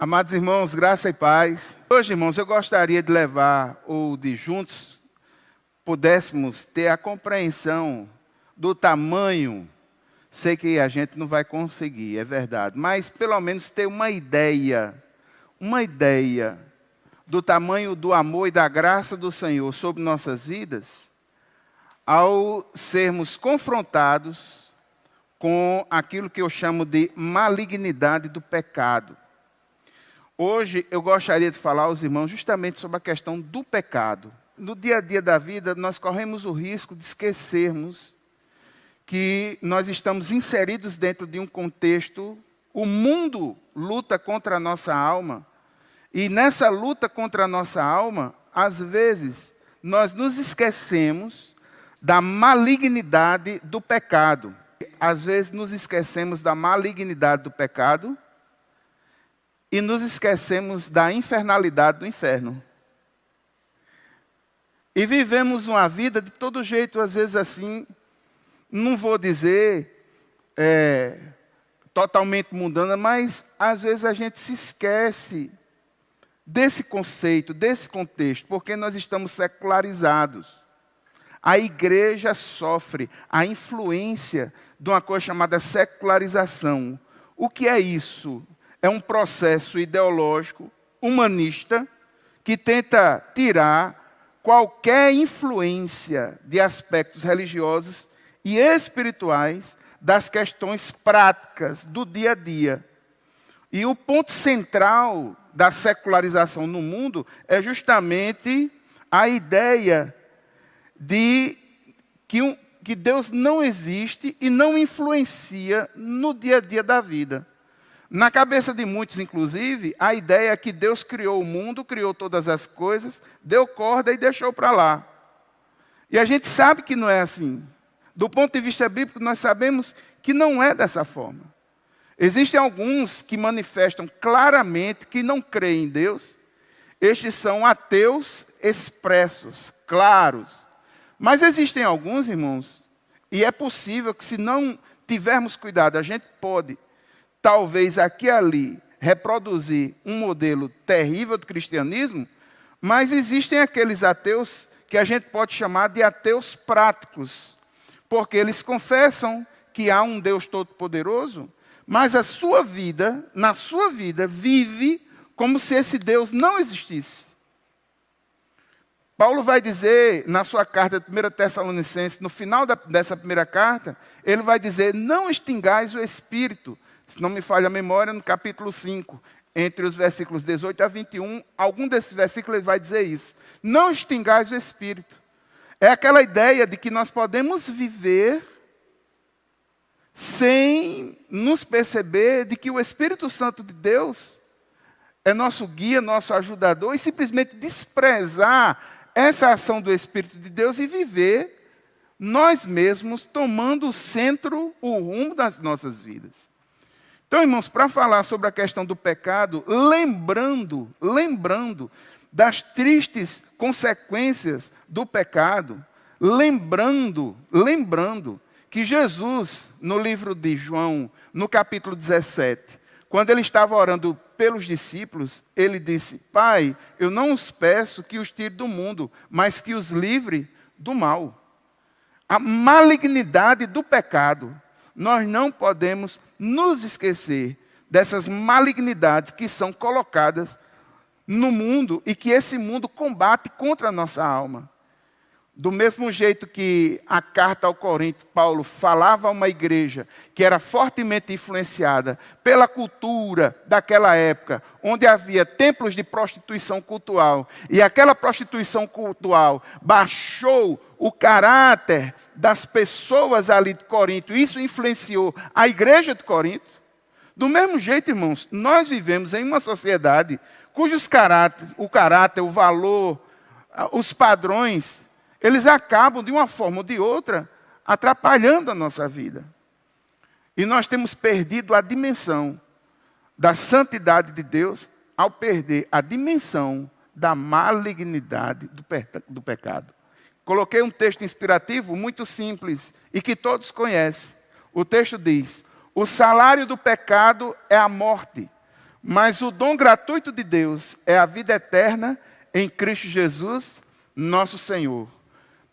Amados irmãos, graça e paz. Hoje, irmãos, eu gostaria de levar, ou de juntos, pudéssemos ter a compreensão do tamanho. Sei que a gente não vai conseguir, é verdade, mas pelo menos ter uma ideia do tamanho do amor e da graça do Senhor sobre nossas vidas, ao sermos confrontados com aquilo que eu chamo de malignidade do pecado. Hoje eu gostaria de falar aos irmãos justamente sobre a questão do pecado. No dia a dia da vida, nós corremos o risco de esquecermos que nós estamos inseridos dentro de um contexto. O mundo luta contra a nossa alma. E nessa luta contra a nossa alma, às vezes, nós nos esquecemos da malignidade do pecado. Às vezes nos esquecemos da malignidade do pecado e nos esquecemos da infernalidade do inferno. E vivemos uma vida de todo jeito, às vezes assim, não vou dizer totalmente mundana, mas às vezes a gente se esquece desse conceito, desse contexto, porque nós estamos secularizados. A igreja sofre a influência de uma coisa chamada secularização. O que é isso? É um processo ideológico, humanista, que tenta tirar qualquer influência de aspectos religiosos e espirituais das questões práticas do dia a dia. E o ponto central da secularização no mundo é justamente a ideia de que Deus não existe e não influencia no dia a dia da vida. Na cabeça de muitos, inclusive, a ideia é que Deus criou o mundo, criou todas as coisas, deu corda e deixou para lá. E a gente sabe que não é assim. Do ponto de vista bíblico, nós sabemos que não é dessa forma. Existem alguns que manifestam claramente que não creem em Deus. Estes são ateus expressos, claros. Mas existem alguns, irmãos, e é possível que, se não tivermos cuidado, a gente pode, talvez aqui e ali, reproduzir um modelo terrível do cristianismo, mas existem aqueles ateus que a gente pode chamar de ateus práticos, porque eles confessam que há um Deus todo-poderoso, mas na sua vida, vive como se esse Deus não existisse. Paulo vai dizer, na sua carta de 1 Tessalonicenses, no final dessa primeira carta, ele vai dizer: não extingais o Espírito. Se não me falha a memória, no capítulo 5, entre os versículos 18 a 21, algum desses versículos ele vai dizer isso. Não extingais o Espírito. É aquela ideia de que nós podemos viver sem nos perceber de que o Espírito Santo de Deus é nosso guia, nosso ajudador, e simplesmente desprezar essa ação do Espírito de Deus e viver nós mesmos tomando o centro, o rumo das nossas vidas. Então, irmãos, para falar sobre a questão do pecado, lembrando das tristes consequências do pecado, lembrando que Jesus, no livro de João, no capítulo 17, quando ele estava orando pelos discípulos, ele disse: Pai, eu não os peço que os tire do mundo, mas que os livre do mal. A malignidade do pecado, nós não podemos nos esquecer dessas malignidades que são colocadas no mundo e que esse mundo combate contra a nossa alma. Do mesmo jeito que a carta ao Corinto, Paulo falava a uma igreja que era fortemente influenciada pela cultura daquela época, onde havia templos de prostituição cultural, e aquela prostituição cultural baixou o caráter das pessoas ali de Corinto, isso influenciou a igreja de Corinto. Do mesmo jeito, irmãos, nós vivemos em uma sociedade cujos o caráter, o valor, os padrões, eles acabam, de uma forma ou de outra, atrapalhando a nossa vida. E nós temos perdido a dimensão da santidade de Deus ao perder a dimensão da malignidade do pecado. Coloquei um texto inspirativo muito simples e que todos conhecem. O texto diz: o salário do pecado é a morte, Mas o dom gratuito de Deus é a vida eterna em Cristo Jesus, nosso Senhor.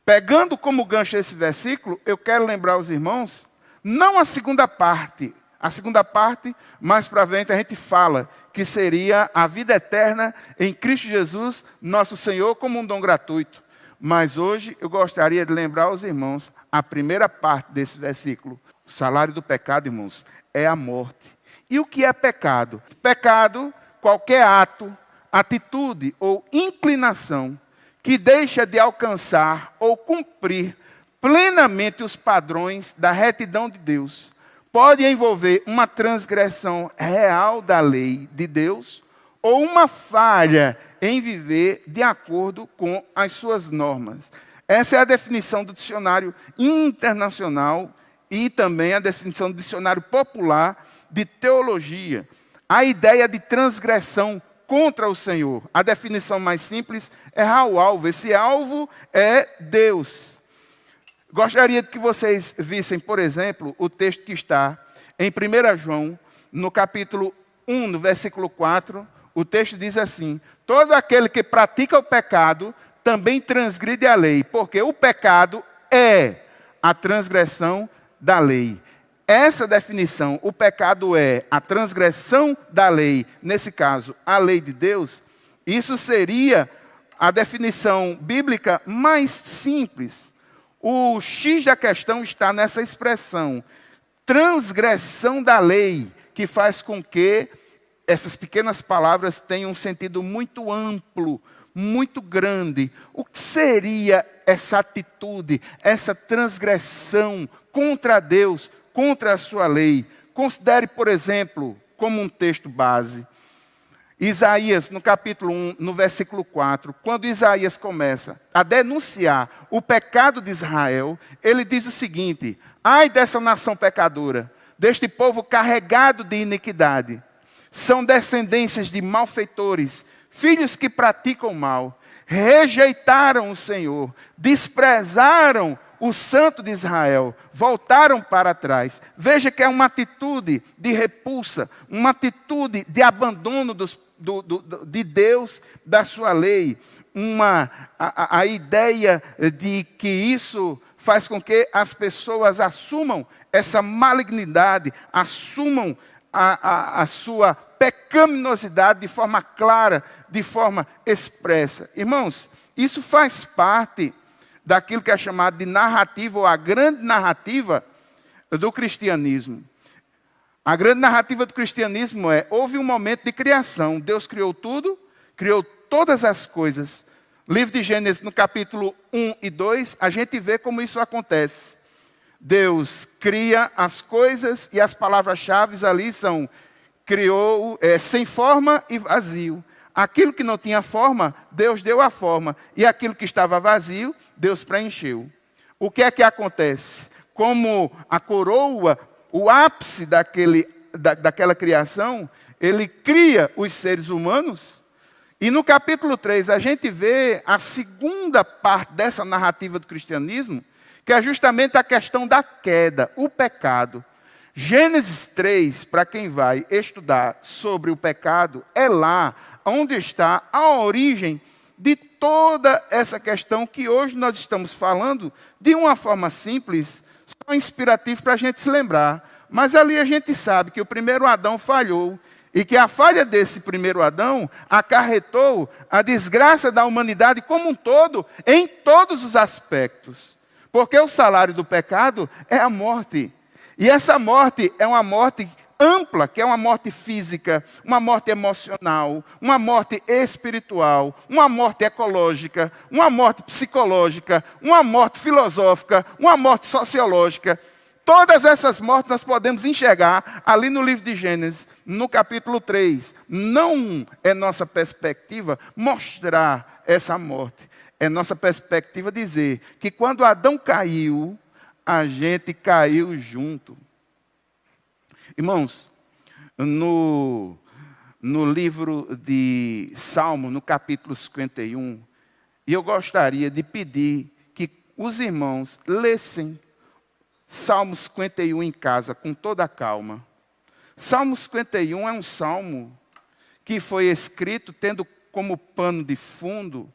Pegando como gancho esse versículo, eu quero lembrar os irmãos, não a segunda parte. A segunda parte, mais para frente, a gente fala que seria a vida eterna em Cristo Jesus, nosso Senhor, como um dom gratuito. Mas hoje eu gostaria de lembrar aos irmãos a primeira parte desse versículo. O salário do pecado, irmãos, é a morte. E o que é pecado? Pecado, qualquer ato, atitude ou inclinação que deixa de alcançar ou cumprir plenamente os padrões da retidão de Deus. Pode envolver uma transgressão real da lei de Deus ou uma falha em viver de acordo com as suas normas. Essa é a definição do dicionário internacional e também a definição do dicionário popular de teologia. A ideia de transgressão contra o Senhor. A definição mais simples é o alvo. Esse alvo é Deus. Gostaria de que vocês vissem, por exemplo, o texto que está em 1 João, no capítulo 1, no versículo 4. O texto diz assim: todo aquele que pratica o pecado também transgride a lei, porque o pecado é a transgressão da lei. Essa definição, o pecado é a transgressão da lei, nesse caso, a lei de Deus, isso seria a definição bíblica mais simples. O X da questão está nessa expressão, transgressão da lei, que faz com que essas pequenas palavras tenham um sentido muito amplo, muito grande. O que seria essa atitude, essa transgressão contra Deus, contra a sua lei? Considere, por exemplo, como um texto base, Isaías, no capítulo 1, no versículo 4, quando Isaías começa a denunciar o pecado de Israel, ele diz o seguinte: ai dessa nação pecadora, deste povo carregado de iniquidade. São descendências de malfeitores, filhos que praticam mal, rejeitaram o Senhor, desprezaram o Santo de Israel, voltaram para trás. Veja que é uma atitude de repulsa, uma atitude de abandono de Deus, da sua lei. A ideia de que isso faz com que as pessoas assumam essa malignidade, assumam a sua pecaminosidade de forma clara, de forma expressa. Irmãos, isso faz parte daquilo que é chamado de narrativa, ou a grande narrativa do cristianismo. A grande narrativa do cristianismo houve um momento de criação. Deus criou tudo, criou todas as coisas. Livro de Gênesis, no capítulo 1 e 2, a gente vê como isso acontece. Deus cria as coisas e as palavras-chave ali são: criou sem forma e vazio. Aquilo que não tinha forma, Deus deu a forma. E aquilo que estava vazio, Deus preencheu. O que é que acontece? Como a coroa, o ápice daquela criação, ele cria os seres humanos. E no capítulo 3, a gente vê a segunda parte dessa narrativa do cristianismo, que é justamente a questão da queda, o pecado. Gênesis 3, para quem vai estudar sobre o pecado, é lá onde está a origem de toda essa questão que hoje nós estamos falando de uma forma simples, só inspirativo para a gente se lembrar. Mas ali a gente sabe que o primeiro Adão falhou e que a falha desse primeiro Adão acarretou a desgraça da humanidade como um todo, em todos os aspectos. Porque o salário do pecado é a morte. E essa morte é uma morte ampla, que é uma morte física, uma morte emocional, uma morte espiritual, uma morte ecológica, uma morte psicológica, uma morte filosófica, uma morte sociológica. Todas essas mortes nós podemos enxergar ali no livro de Gênesis, no capítulo 3. Não é nossa perspectiva mostrar essa morte. É nossa perspectiva dizer que quando Adão caiu, a gente caiu junto. Irmãos, no livro de Salmo, no capítulo 51, e eu gostaria de pedir que os irmãos lessem Salmo 51 em casa, com toda a calma. Salmo 51 é um salmo que foi escrito tendo como pano de fundo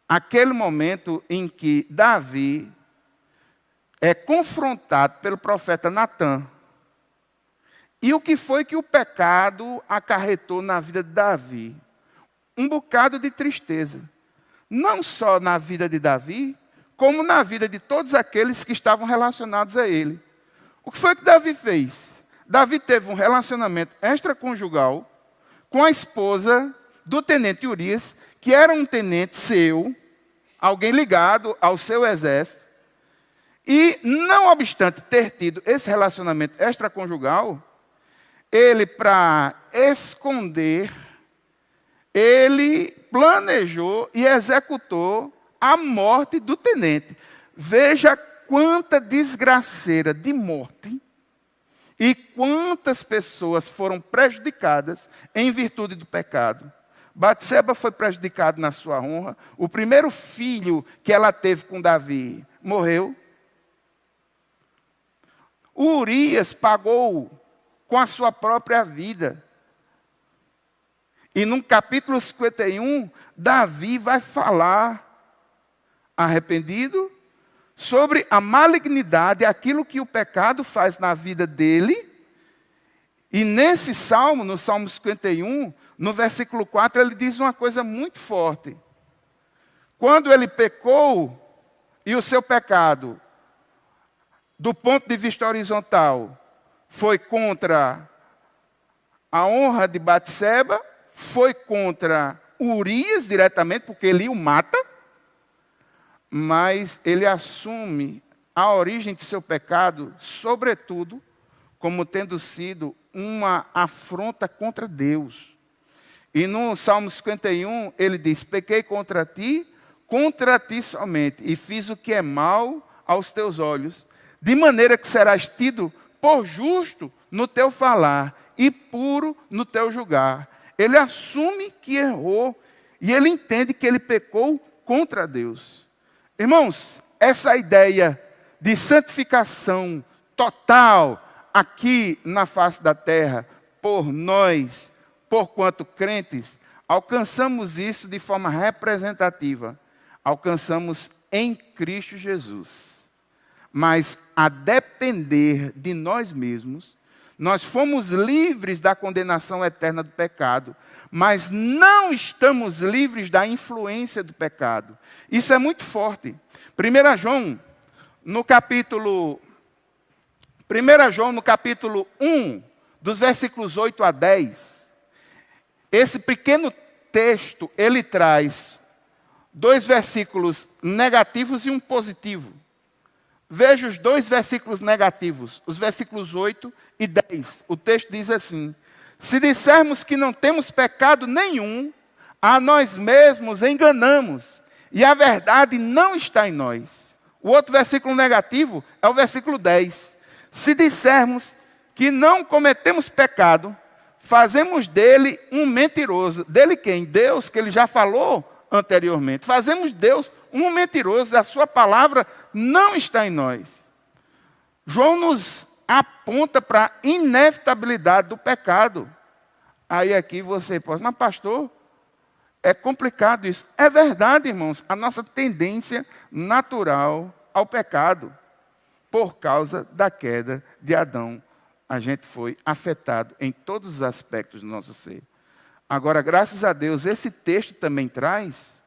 aquele momento em que Davi é confrontado pelo profeta Natã. E o que foi que o pecado acarretou na vida de Davi? Um bocado de tristeza. Não só na vida de Davi, como na vida de todos aqueles que estavam relacionados a ele. O que foi que Davi fez? Davi teve um relacionamento extraconjugal com a esposa do tenente Urias, que era um tenente seu, alguém ligado ao seu exército. E, não obstante ter tido esse relacionamento extraconjugal, ele, para esconder, ele planejou e executou a morte do tenente. Veja quanta desgraceira de morte e quantas pessoas foram prejudicadas em virtude do pecado. Batseba foi prejudicada na sua honra. O primeiro filho que ela teve com Davi morreu. Urias pagou com a sua própria vida. E no capítulo 51, Davi vai falar, arrependido, sobre a malignidade, aquilo que o pecado faz na vida dele. E nesse salmo, no Salmo 51, no versículo 4, ele diz uma coisa muito forte. Quando ele pecou, e o seu pecado, do ponto de vista horizontal, foi contra a honra de Batseba, foi contra Urias diretamente, porque ele o mata, mas ele assume a origem de seu pecado, sobretudo, como tendo sido uma afronta contra Deus. E no Salmo 51, ele diz: pequei contra ti somente, e fiz o que é mal aos teus olhos, de maneira que serás tido por justo no teu falar e puro no teu julgar. Ele assume que errou e ele entende que ele pecou contra Deus. Irmãos, essa ideia de santificação total aqui na face da terra, por nós, porquanto crentes, alcançamos isso de forma representativa. Alcançamos em Cristo Jesus. Mas a depender de nós mesmos, nós fomos livres da condenação eterna do pecado, mas não estamos livres da influência do pecado. Isso é muito forte. 1 João, no capítulo 1, dos versículos 8 a 10, esse pequeno texto, ele traz 2 versículos negativos e um positivo. Veja os 2 versículos negativos, os versículos 8 e 10. O texto diz assim: se dissermos que não temos pecado nenhum, a nós mesmos enganamos, e a verdade não está em nós. O outro versículo negativo é o versículo 10. Se dissermos que não cometemos pecado, fazemos dele um mentiroso. Dele quem? Deus, que ele já falou anteriormente. Fazemos Deus um mentiroso, a sua palavra não está em nós. João nos aponta para a inevitabilidade do pecado. Aí aqui você pode, mas pastor, é complicado isso. É verdade, irmãos, a nossa tendência natural ao pecado, por causa da queda de Adão, a gente foi afetado em todos os aspectos do nosso ser. Agora, graças a Deus, esse texto também traz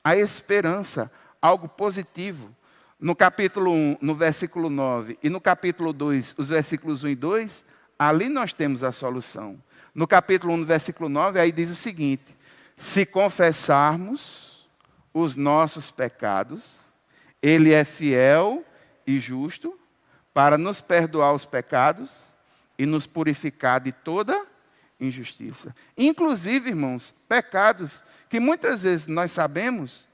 a esperança, algo positivo. No capítulo 1, no versículo 9, e no capítulo 2, os versículos 1 e 2, ali nós temos a solução. No capítulo 1, no versículo 9, aí diz o seguinte: se confessarmos os nossos pecados, Ele é fiel e justo para nos perdoar os pecados e nos purificar de toda injustiça. Inclusive, irmãos, pecados que muitas vezes nós sabemos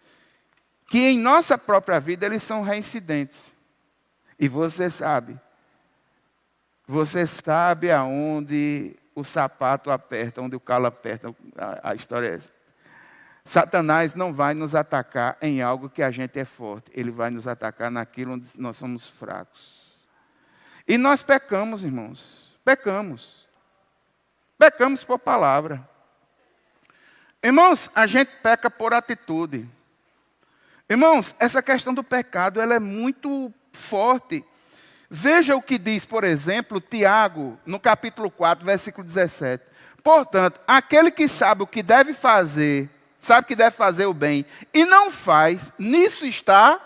que em nossa própria vida eles são reincidentes. E você sabe aonde o sapato aperta, onde o calo aperta. A história é essa. Satanás não vai nos atacar em algo que a gente é forte. Ele vai nos atacar naquilo onde nós somos fracos. E nós pecamos, irmãos. Pecamos. Pecamos por palavra. Irmãos, a gente peca por atitude. Irmãos, essa questão do pecado, ela é muito forte. Veja o que diz, por exemplo, Tiago, no capítulo 4, versículo 17. Portanto, aquele que sabe o que deve fazer, sabe que deve fazer o bem, e não faz, nisso está,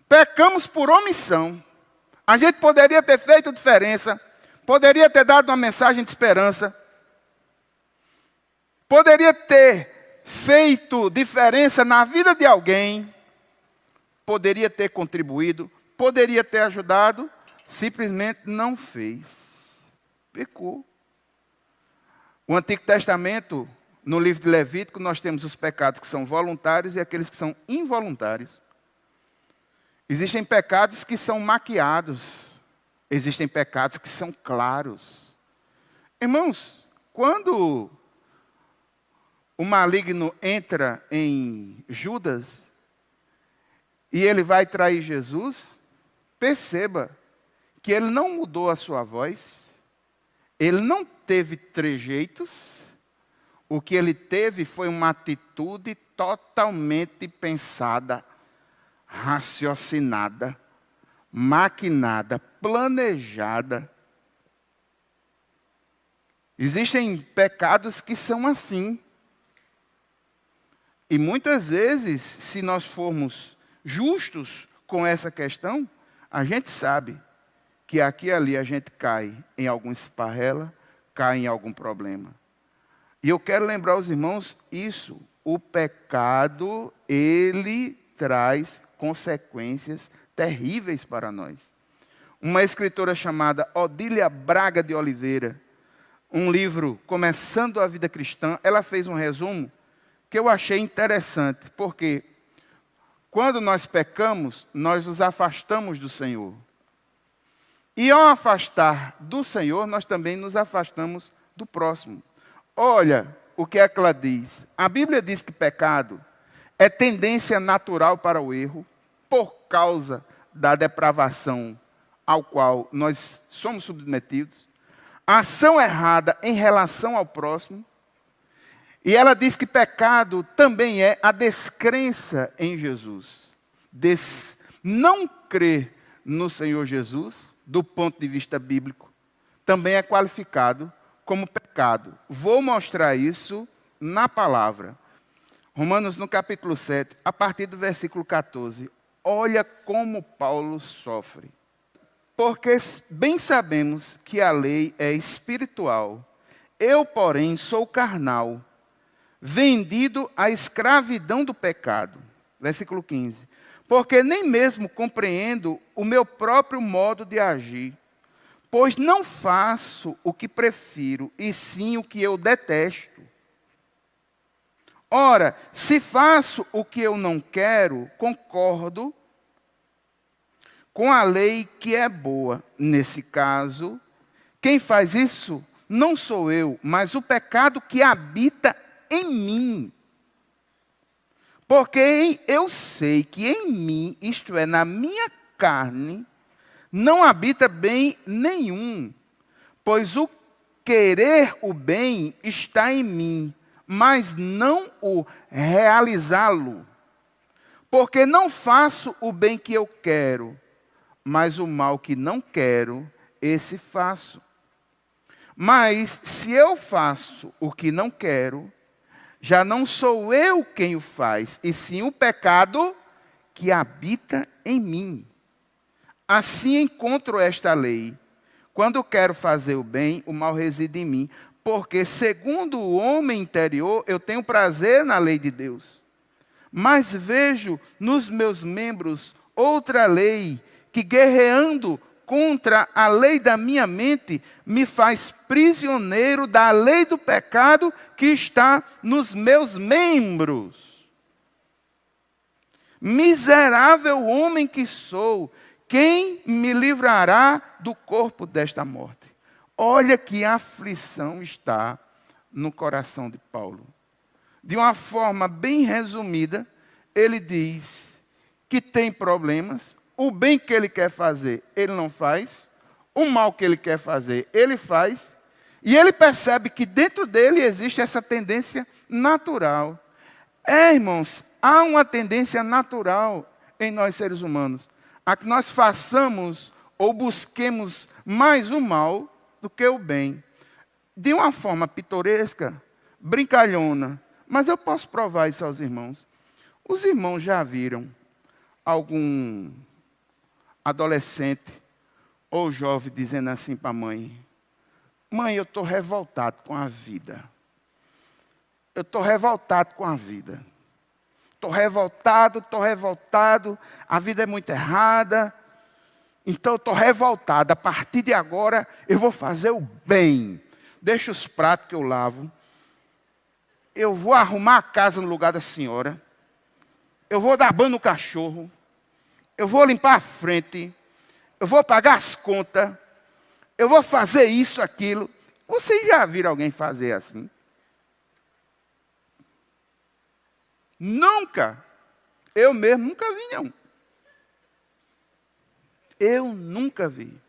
pecamos por omissão. A gente poderia ter feito diferença, poderia ter dado uma mensagem de esperança, poderia ter feito diferença na vida de alguém, poderia ter contribuído, poderia ter ajudado, simplesmente não fez. Pecou. O Antigo Testamento, no livro de Levítico, nós temos os pecados que são voluntários e aqueles que são involuntários. Existem pecados que são maquiados. Existem pecados que são claros. Irmãos, quando o maligno entra em Judas e ele vai trair Jesus, perceba que ele não mudou a sua voz, ele não teve trejeitos, o que ele teve foi uma atitude totalmente pensada, raciocinada, maquinada, planejada. Existem pecados que são assim. E muitas vezes, se nós formos justos com essa questão, a gente sabe que aqui e ali a gente cai em algum esparrela, cai em algum problema. E eu quero lembrar os irmãos isso. O pecado, ele traz consequências terríveis para nós. Uma escritora chamada Odília Braga de Oliveira, um livro Começando a Vida Cristã, ela fez um resumo que eu achei interessante, porque quando nós pecamos, nós nos afastamos do Senhor. E ao afastar do Senhor, nós também nos afastamos do próximo. Olha o que é que ela diz. A Bíblia diz que pecado é tendência natural para o erro, por causa da depravação ao qual nós somos submetidos. Ação errada em relação ao próximo. E ela diz que pecado também é a descrença em Jesus. Não crer no Senhor Jesus, do ponto de vista bíblico, também é qualificado como pecado. Vou mostrar isso na palavra. Romanos, no capítulo 7, a partir do versículo 14. Olha como Paulo sofre. Porque bem sabemos que a lei é espiritual. Eu, porém, sou carnal, vendido à escravidão do pecado. Versículo 15. Porque nem mesmo compreendo o meu próprio modo de agir, pois não faço o que prefiro, e sim o que eu detesto. Ora, se faço o que eu não quero, concordo com a lei que é boa. Nesse caso, quem faz isso não sou eu, mas o pecado que habita em mim. Porque eu sei que em mim, isto é, na minha carne, não habita bem nenhum, pois o querer o bem está em mim, mas não o realizá-lo. Porque não faço o bem que eu quero, mas o mal que não quero, esse faço. Mas se eu faço o que não quero, já não sou eu quem o faz, e sim o pecado que habita em mim. Assim encontro esta lei. Quando quero fazer o bem, o mal reside em mim. Porque, segundo o homem interior, eu tenho prazer na lei de Deus. Mas vejo nos meus membros outra lei, que guerreando contra a lei da minha mente, me faz prisioneiro da lei do pecado que está nos meus membros. Miserável homem que sou, quem me livrará do corpo desta morte? Olha que aflição está no coração de Paulo. De uma forma bem resumida, ele diz que tem problemas, o bem que ele quer fazer, ele não faz, o mal que ele quer fazer, ele faz, E ele percebe que dentro dele existe essa tendência natural. Irmãos, há uma tendência natural em nós seres humanos, a que nós façamos ou busquemos mais o mal do que o bem. De uma forma pitoresca, brincalhona, mas eu posso provar isso aos irmãos. Os irmãos já viram algum adolescente ou jovem dizendo assim para a mãe: mãe, eu estou revoltado com a vida. Eu estou revoltado com a vida. Estou revoltado, a vida é muito errada. Então eu estou revoltado, a partir de agora eu vou fazer o bem. Deixa os pratos que eu lavo. Eu vou arrumar a casa no lugar da senhora. Eu vou dar banho no cachorro. Eu vou limpar a frente. Eu vou pagar as contas. Eu vou fazer isso, aquilo. Vocês já viram alguém fazer assim? Nunca. Eu mesmo nunca vi, não. Eu nunca vi.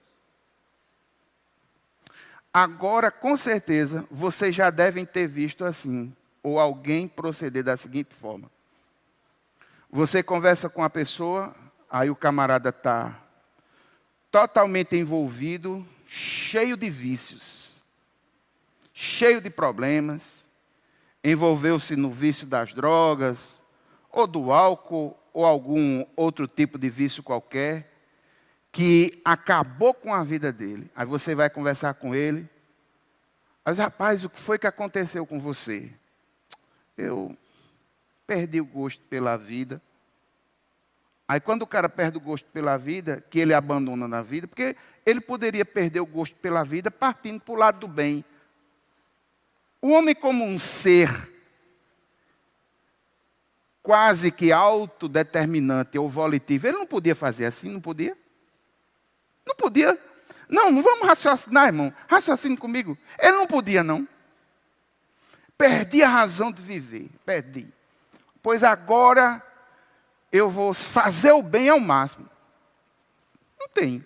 Agora, com certeza, vocês já devem ter visto assim, ou alguém proceder da seguinte forma. Você conversa com a pessoa, aí o camarada está totalmente envolvido, cheio de vícios, cheio de problemas, envolveu-se no vício das drogas, ou do álcool, ou algum outro tipo de vício qualquer, que acabou com a vida dele. Aí você vai conversar com ele. Mas, rapaz, o que foi que aconteceu com você? Eu perdi o gosto pela vida. Aí quando o cara perde o gosto pela vida, que ele abandona na vida, porque ele poderia perder o gosto pela vida partindo para o lado do bem. O homem, como um ser quase que autodeterminante ou volitivo, ele não podia fazer assim, não podia? Não podia. Não vamos raciocinar, irmão. Raciocine comigo. Ele não podia, não. Perdi a razão de viver. Perdi. Pois agora eu vou fazer o bem ao máximo. Não tem.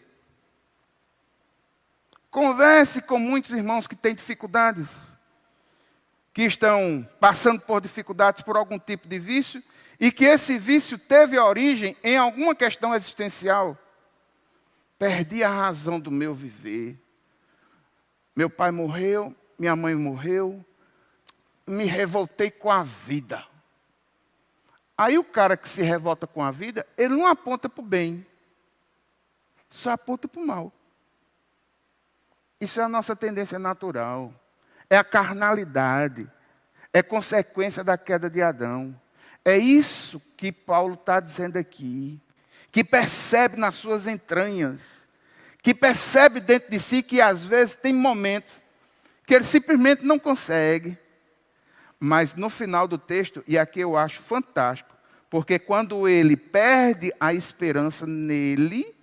Converse com muitos irmãos que têm dificuldades, que estão passando por dificuldades por algum tipo de vício, e que esse vício teve origem em alguma questão existencial. Perdi a razão do meu viver. Meu pai morreu, minha mãe morreu, me revoltei com a vida. Aí o cara que se revolta com a vida, ele não aponta para o bem, só aponta para o mal. Isso é a nossa tendência natural. É a carnalidade. É consequência da queda de Adão. É isso que Paulo está dizendo aqui. Que percebe nas suas entranhas. Que percebe dentro de si que às vezes tem momentos que ele simplesmente não consegue. Mas no final do texto, e aqui eu acho fantástico, porque quando ele perde a esperança nele,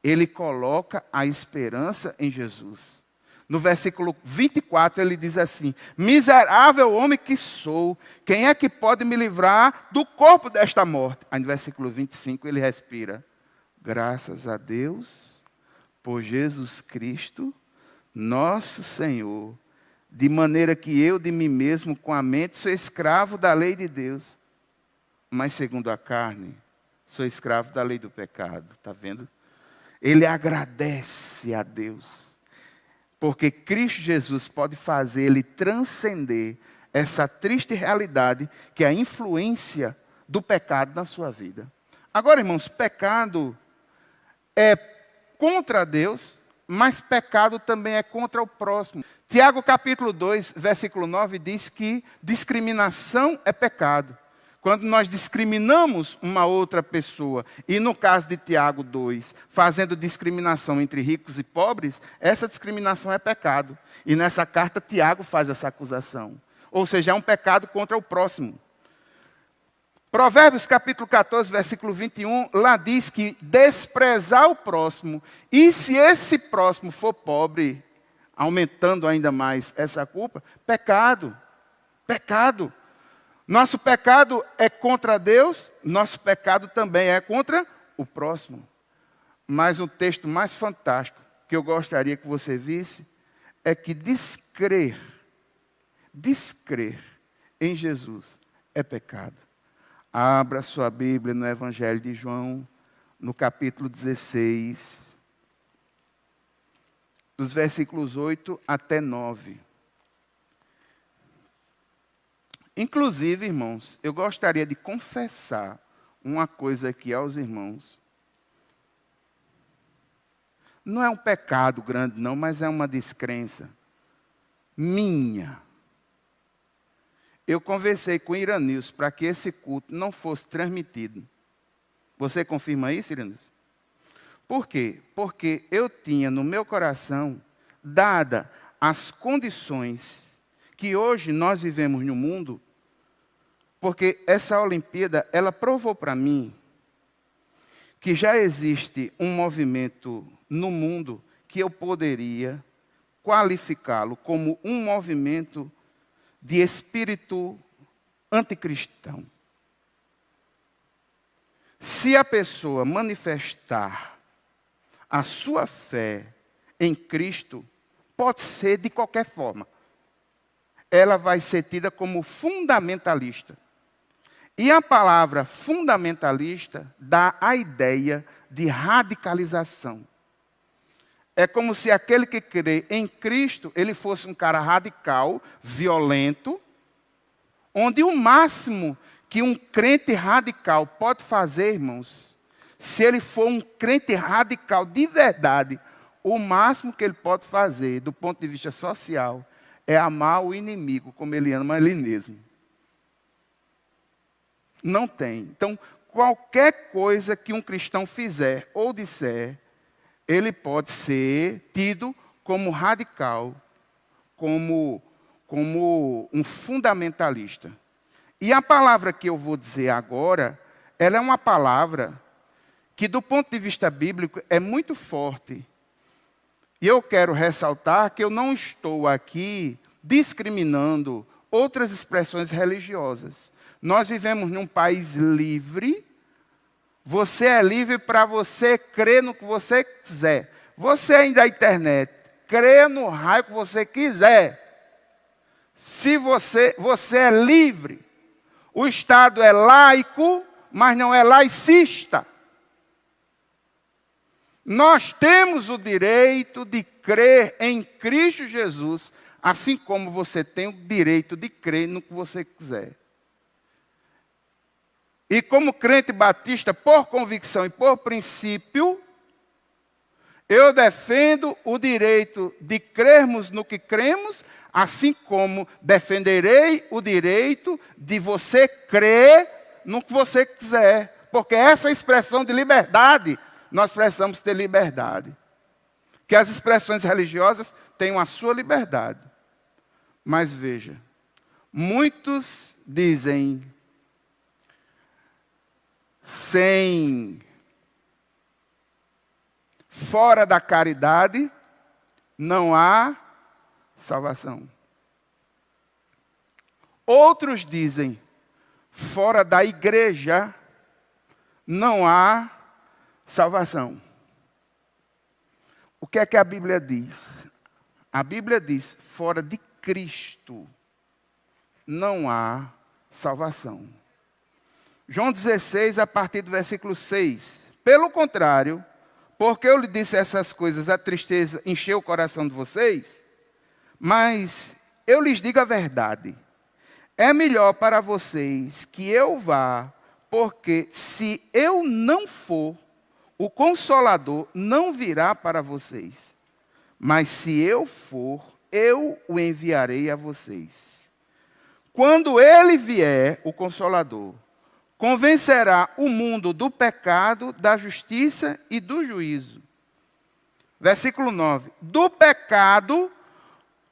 ele coloca a esperança em Jesus. No versículo 24 ele diz assim: miserável homem que sou, quem é que pode me livrar do corpo desta morte? Aí no versículo 25 ele respira: graças a Deus por Jesus Cristo, nosso Senhor, de maneira que eu de mim mesmo com a mente sou escravo da lei de Deus, mas segundo a carne sou escravo da lei do pecado. Está vendo? Ele agradece a Deus. Porque Cristo Jesus pode fazer ele transcender essa triste realidade que é a influência do pecado na sua vida. Agora, irmãos, pecado é contra Deus, mas pecado também é contra o próximo. Tiago capítulo 2, versículo 9 diz que discriminação é pecado. Quando nós discriminamos uma outra pessoa, e no caso de Tiago 2, fazendo discriminação entre ricos e pobres, essa discriminação é pecado. E nessa carta Tiago faz essa acusação. Ou seja, é um pecado contra o próximo. Provérbios capítulo 14, versículo 21, lá diz que desprezar o próximo, e se esse próximo for pobre, aumentando ainda mais essa culpa, pecado. Pecado. Nosso pecado é contra Deus, nosso pecado também é contra o próximo. Mas um texto mais fantástico que eu gostaria que você visse é que descrer em Jesus é pecado. Abra sua Bíblia no Evangelho de João, no capítulo 16, dos versículos 8 até 9. Inclusive, irmãos, eu gostaria de confessar uma coisa aqui aos irmãos. Não é um pecado grande, não, mas é uma descrença minha. Eu conversei com Iranilson para que esse culto não fosse transmitido. Você confirma isso, Iranilson? Por quê? Porque eu tinha no meu coração, dada as condições que hoje nós vivemos no mundo, porque essa Olimpíada, ela provou para mim que já existe um movimento no mundo que eu poderia qualificá-lo como um movimento de espírito anticristão. Se a pessoa manifestar a sua fé em Cristo, pode ser de qualquer forma. Ela vai ser tida como fundamentalista. E a palavra fundamentalista dá a ideia de radicalização. É como se aquele que crê em Cristo, ele fosse um cara radical, violento, onde o máximo que um crente radical pode fazer, irmãos, se ele for um crente radical de verdade, o máximo que ele pode fazer, do ponto de vista social, é amar o inimigo, como ele ama ele mesmo. Não tem. Então, qualquer coisa que um cristão fizer ou disser, ele pode ser tido como radical, como um fundamentalista. E a palavra que eu vou dizer agora, ela é uma palavra que, do ponto de vista bíblico, é muito forte. E eu quero ressaltar que eu não estou aqui discriminando outras expressões religiosas. Nós vivemos num país livre. Você é livre para você crer no que você quiser. Você aí da internet, crê no raio que você quiser. Se você é livre. O Estado é laico, mas não é laicista. Nós temos o direito de crer em Cristo Jesus, assim como você tem o direito de crer no que você quiser. E como crente batista, por convicção e por princípio, eu defendo o direito de crermos no que cremos, assim como defenderei o direito de você crer no que você quiser. Porque essa expressão de liberdade, nós precisamos ter liberdade. Que as expressões religiosas tenham a sua liberdade. Mas veja, muitos dizem, fora da caridade não há salvação. Outros dizem, fora da igreja não há salvação. O que é que a Bíblia diz? A Bíblia diz, fora de Cristo não há salvação. João 16, a partir do versículo 6. Pelo contrário, porque eu lhe disse essas coisas, a tristeza encheu o coração de vocês, mas eu lhes digo a verdade. É melhor para vocês que eu vá, porque se eu não for, o Consolador não virá para vocês. Mas se eu for, eu o enviarei a vocês. Quando ele vier, o Consolador, convencerá o mundo do pecado, da justiça e do juízo. Versículo 9. Do pecado,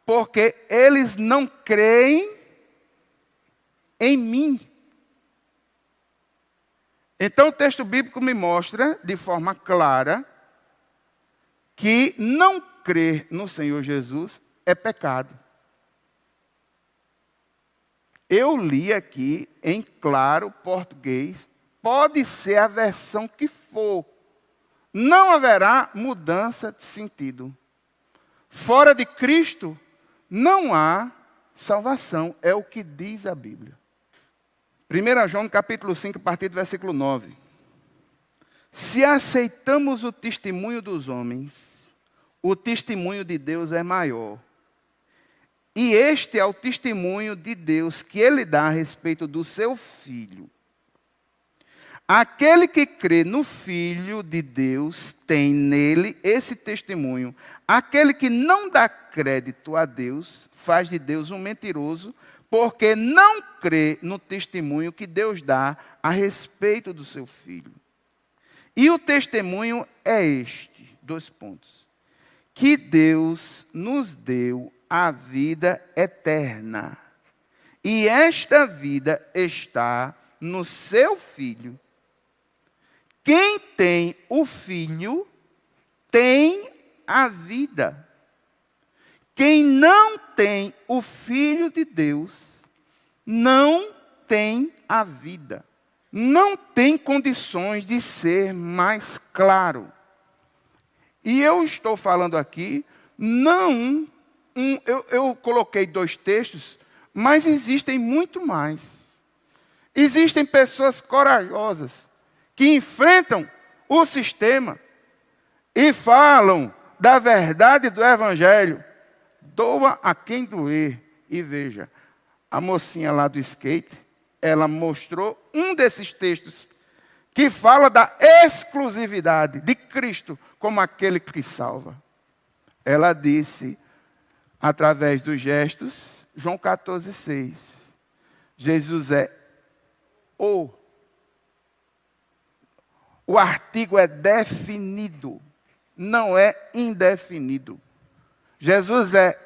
porque eles não creem em mim. Então o texto bíblico me mostra, de forma clara, que não crer no Senhor Jesus é pecado. Eu li aqui em claro português, pode ser a versão que for, não haverá mudança de sentido. Fora de Cristo, não há salvação. É o que diz a Bíblia. 1 João, capítulo 5, a partir do versículo 9. Se aceitamos o testemunho dos homens, o testemunho de Deus é maior. E este é o testemunho de Deus que Ele dá a respeito do seu Filho. Aquele que crê no Filho de Deus tem nele esse testemunho. Aquele que não dá crédito a Deus faz de Deus um mentiroso, porque não crê no testemunho que Deus dá a respeito do seu Filho. E o testemunho é este, 2 pontos. Que Deus nos deu a vida eterna. E esta vida está no seu Filho. Quem tem o Filho tem a vida. Quem não tem o Filho de Deus não tem a vida. Não tem condições de ser mais claro. E eu estou falando aqui, eu coloquei 2 textos, mas existem muito mais. Existem pessoas corajosas que enfrentam o sistema e falam da verdade do Evangelho. Doa a quem doer. E veja, a mocinha lá do skate, ela mostrou um desses textos que fala da exclusividade de Cristo como aquele que salva. Ela disse, através dos gestos, João 14,6, Jesus é o. O artigo é definido, não é indefinido. Jesus é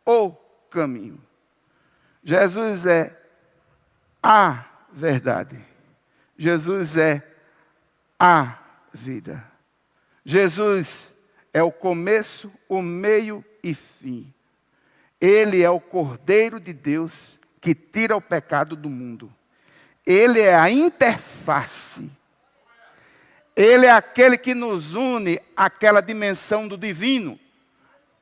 o caminho. Jesus é a verdade. Jesus é a vida. Jesus é o começo, o meio e fim. Ele é o Cordeiro de Deus que tira o pecado do mundo. Ele é a interface. Ele é aquele que nos une àquela dimensão do divino.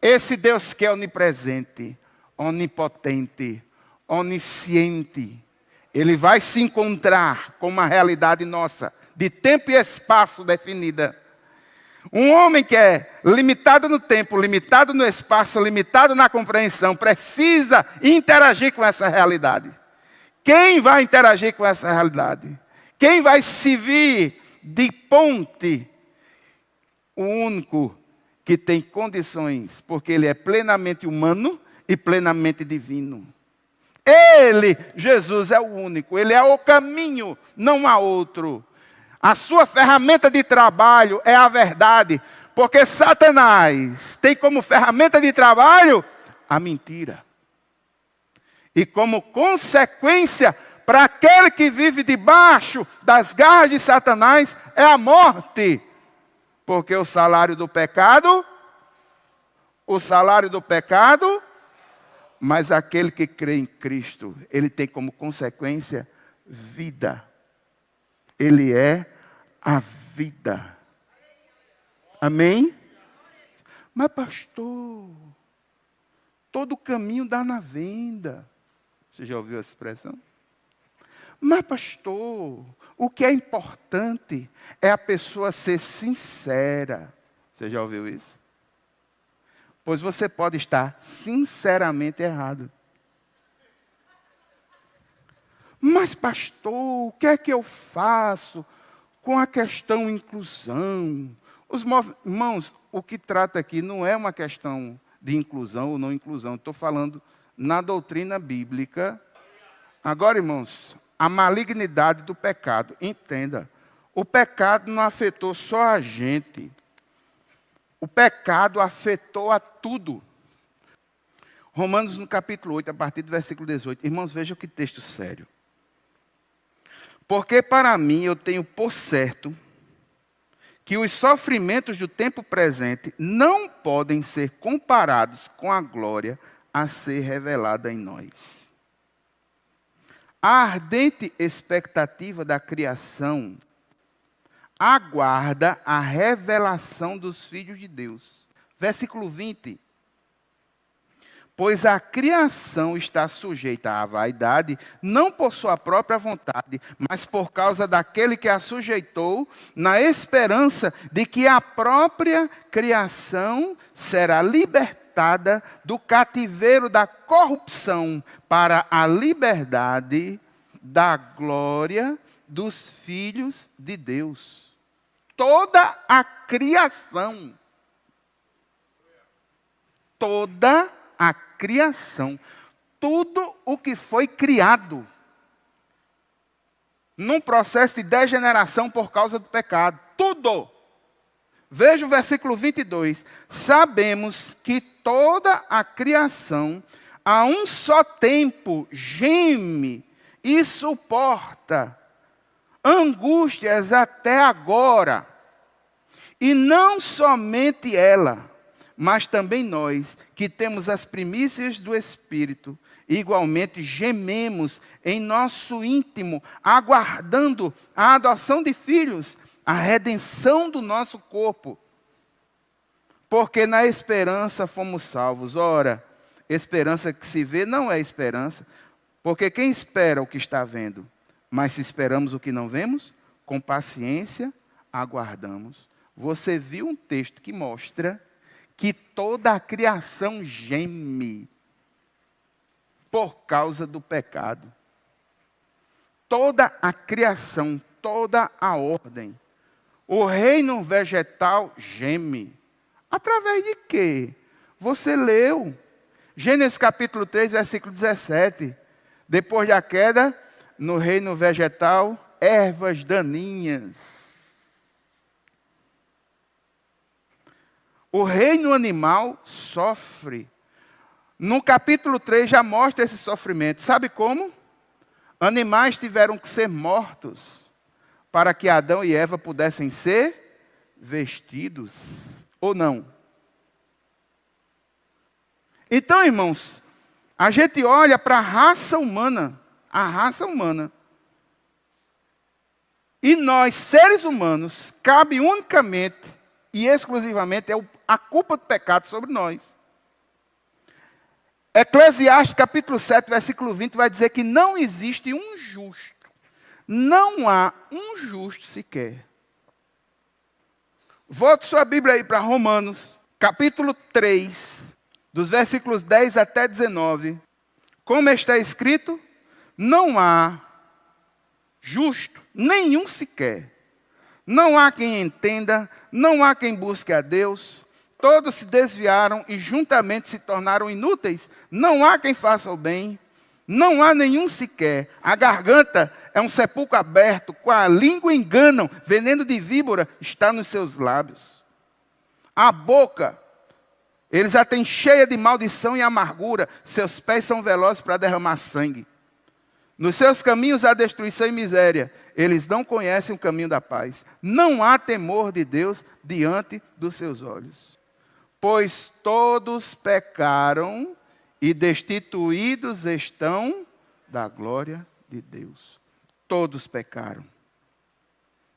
Esse Deus que é onipresente, onipotente, onisciente. Ele vai se encontrar com uma realidade nossa, de tempo e espaço definida. Um homem que é limitado no tempo, limitado no espaço, limitado na compreensão, precisa interagir com essa realidade. Quem vai interagir com essa realidade? Quem vai servir de ponte? O único que tem condições, porque ele é plenamente humano e plenamente divino. Ele, Jesus, é o único, ele é o caminho, não há outro. A sua ferramenta de trabalho é a verdade, porque Satanás tem como ferramenta de trabalho a mentira. E como consequência, para aquele que vive debaixo das garras de Satanás, é a morte. Porque o salário do pecado, mas aquele que crê em Cristo, ele tem como consequência vida. Ele é a vida. Amém? Mas pastor, todo caminho dá na venda. Você já ouviu essa expressão? Mas pastor, o que é importante é a pessoa ser sincera. Você já ouviu isso? Pois você pode estar sinceramente errado. Mas pastor, o que é que eu faço com a questão inclusão? Irmãos, o que trata aqui não é uma questão de inclusão ou não inclusão. Estou falando na doutrina bíblica. Agora, irmãos, a malignidade do pecado. Entenda, o pecado não afetou só a gente. O pecado afetou a tudo. Romanos no capítulo 8, a partir do versículo 18. Irmãos, vejam que texto sério. Porque para mim eu tenho por certo que os sofrimentos do tempo presente não podem ser comparados com a glória a ser revelada em nós. A ardente expectativa da criação aguarda a revelação dos filhos de Deus. Versículo 20. Pois a criação está sujeita à vaidade, não por sua própria vontade, mas por causa daquele que a sujeitou, na esperança de que a própria criação será libertada do cativeiro da corrupção para a liberdade da glória dos filhos de Deus. Toda a criação, toda a criação, tudo o que foi criado, num processo de degeneração por causa do pecado, tudo. Veja o versículo 22. Sabemos que toda a criação, a um só tempo, geme e suporta angústias até agora. E não somente ela, mas também nós, que temos as primícias do Espírito, igualmente gememos em nosso íntimo, aguardando a adoção de filhos, a redenção do nosso corpo. Porque na esperança fomos salvos. Ora, esperança que se vê não é esperança, porque quem espera o que está vendo? Mas se esperamos o que não vemos, com paciência aguardamos. Você viu um texto que mostra que toda a criação geme por causa do pecado. Toda a criação, toda a ordem. O reino vegetal geme. Através de quê? Você leu. Gênesis capítulo 3, versículo 17. Depois da queda, no reino vegetal, ervas daninhas. O reino animal sofre. No capítulo 3 já mostra esse sofrimento. Sabe como? Animais tiveram que ser mortos para que Adão e Eva pudessem ser vestidos. Ou não? Então, irmãos, a gente olha para a raça humana. E nós, seres humanos, cabe unicamente e exclusivamente a culpa do pecado sobre nós. Eclesiastes capítulo 7, versículo 20 vai dizer que não existe um justo. Não há um justo sequer. Volte sua Bíblia aí para Romanos, capítulo 3, dos versículos 10 até 19. Como está escrito, não há justo, nenhum sequer. Não há quem entenda, não há quem busque a Deus. Todos se desviaram e juntamente se tornaram inúteis. Não há quem faça o bem. Não há nenhum sequer. A garganta é um sepulcro aberto, com a língua enganam. Veneno de víbora está nos seus lábios. A boca, eles a têm cheia de maldição e amargura. Seus pés são velozes para derramar sangue. Nos seus caminhos há destruição e miséria. Eles não conhecem o caminho da paz. Não há temor de Deus diante dos seus olhos. Pois todos pecaram e destituídos estão da glória de Deus. Todos pecaram.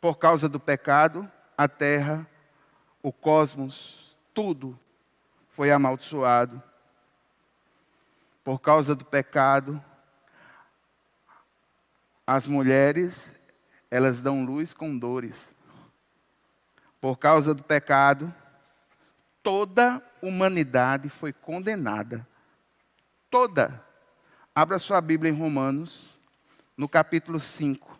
Por causa do pecado, a terra, o cosmos, tudo foi amaldiçoado. Por causa do pecado, as mulheres, elas dão luz com dores. Por causa do pecado, toda a humanidade foi condenada. Toda. Abra sua Bíblia em Romanos, no capítulo 5.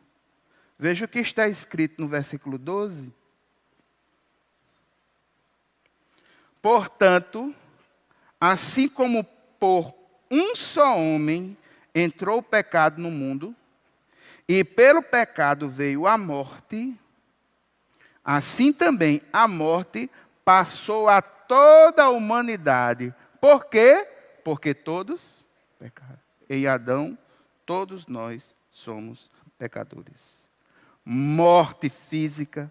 Veja o que está escrito no versículo 12. Portanto, assim como por um só homem entrou o pecado no mundo, e pelo pecado veio a morte, assim também a morte passou a toda a humanidade. Por quê? Porque todos pecaram. Em Adão, todos nós somos pecadores. Morte física,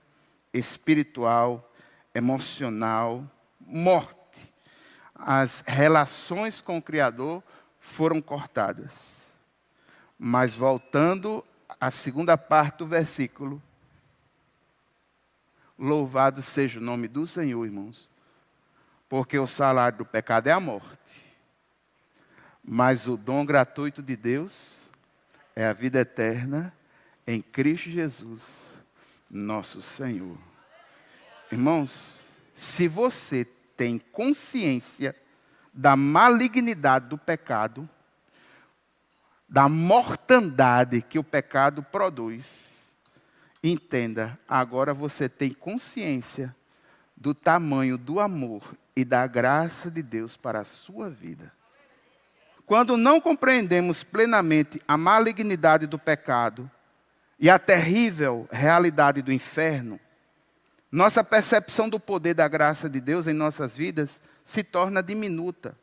espiritual, emocional, morte. As relações com o Criador foram cortadas. Mas voltando à segunda parte do versículo, louvado seja o nome do Senhor, irmãos, porque o salário do pecado é a morte. Mas o dom gratuito de Deus é a vida eterna em Cristo Jesus, nosso Senhor. Irmãos, se você tem consciência da malignidade do pecado, da mortandade que o pecado produz, entenda, agora você tem consciência do tamanho do amor e da graça de Deus para a sua vida. Quando não compreendemos plenamente a malignidade do pecado e a terrível realidade do inferno, nossa percepção do poder da graça de Deus em nossas vidas se torna diminuta.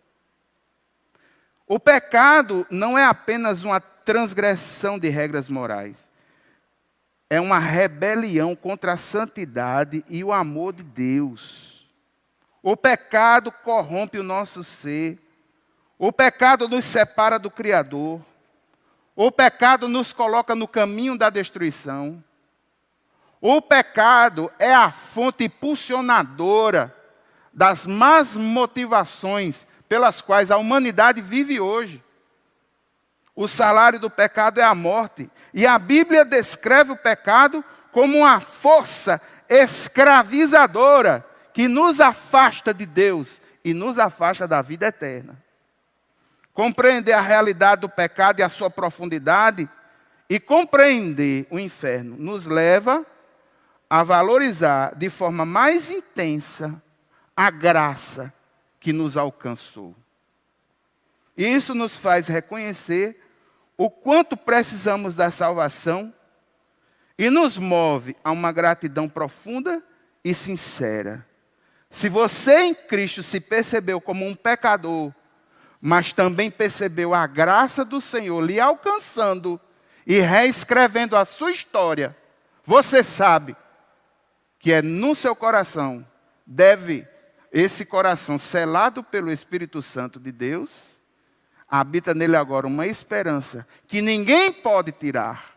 O pecado não é apenas uma transgressão de regras morais. É uma rebelião contra a santidade e o amor de Deus. O pecado corrompe o nosso ser. O pecado nos separa do Criador. O pecado nos coloca no caminho da destruição. O pecado é a fonte impulsionadora das más motivações pelas quais a humanidade vive hoje. O salário do pecado é a morte. E a Bíblia descreve o pecado como uma força escravizadora que nos afasta de Deus e nos afasta da vida eterna. Compreender a realidade do pecado e a sua profundidade e compreender o inferno nos leva a valorizar de forma mais intensa a graça que nos alcançou. E isso nos faz reconhecer o quanto precisamos da salvação e nos move a uma gratidão profunda e sincera. Se você em Cristo se percebeu como um pecador, mas também percebeu a graça do Senhor lhe alcançando e reescrevendo a sua história, você sabe que é no seu coração, esse coração selado pelo Espírito Santo de Deus, habita nele agora uma esperança que ninguém pode tirar.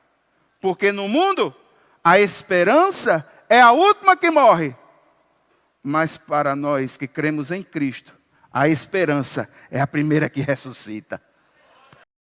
Porque no mundo, a esperança é a última que morre. Mas para nós que cremos em Cristo, a esperança é a primeira que ressuscita.